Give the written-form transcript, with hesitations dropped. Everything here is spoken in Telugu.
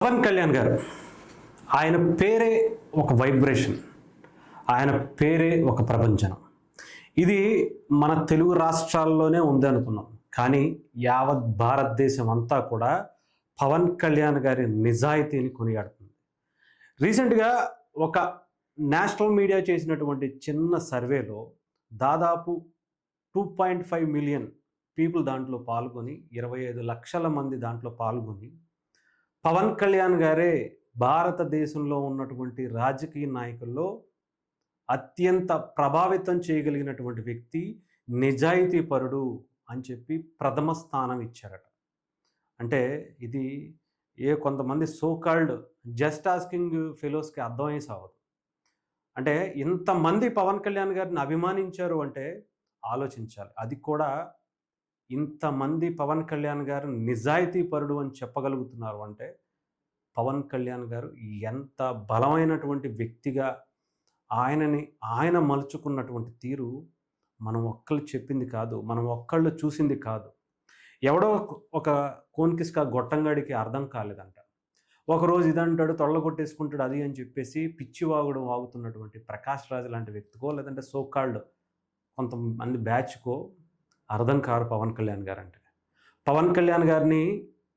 పవన్ కళ్యాణ్ గారు ఆయన పేరే ఒక వైబ్రేషన్. ఆయన పేరే ఒక ప్రపంచం. ఇది మన తెలుగు రాష్ట్రాల్లోనే ఉంది అనుకున్నాం. కానీ యావత్ భారతదేశం అంతా కూడా పవన్ కళ్యాణ్ గారి నిజాయితీని కొనియాడుతుంది. రీసెంట్‌గా ఒక నేషనల్ మీడియా చేసినటువంటి చిన్న సర్వేలో దాదాపు 2.5 మిలియన్ పీపుల్ దాంట్లో పాల్గొని 25 లక్షల మంది దాంట్లో పాల్గొని పవన్ కళ్యాణ్ గారే భారతదేశంలో ఉన్నటువంటి రాజకీయ నాయకుల్లో అత్యంత ప్రభావితం చేయగలిగినటువంటి వ్యక్తి, నిజాయితీపరుడు అని చెప్పి ప్రథమ స్థానం ఇచ్చారట. అంటే ఇది కొంతమంది సో కాల్డ్ జస్ట్ ఆస్కింగ్ ఫెలోస్‌కి అర్థమయ్యే సావదు. అంటే ఇంతమంది పవన్ కళ్యాణ్ గారిని అభిమానించారు అంటే ఆలోచించాలి. అది కూడా ఇంతమంది పవన్ కళ్యాణ్ గారు నిజాయితీపరుడు అని చెప్పగలుగుతున్నారు అంటే పవన్ కళ్యాణ్ గారు ఎంత బలమైనటువంటి వ్యక్తిగా ఆయన మలుచుకున్నటువంటి తీరు మనం ఒక్కళ్ళు చెప్పింది కాదు. మనం ఒక్కళ్ళు చూసింది కాదు. ఎవడో ఒక కోన్కిస్కా గొట్టంగాడికి అర్థం కాలేదంట. ఒకరోజు ఇదంటాడు, తొడలు అది అని చెప్పేసి పిచ్చి వాగుడు వాగుతున్నటువంటి ప్రకాష్ రాజ్ లాంటి వ్యక్తికో, లేదంటే సో కాల్డ్ కొంతమంది బ్యాచ్‌కో అర్థం కారు పవన్ కళ్యాణ్ గారంటే. పవన్ కళ్యాణ్ గారిని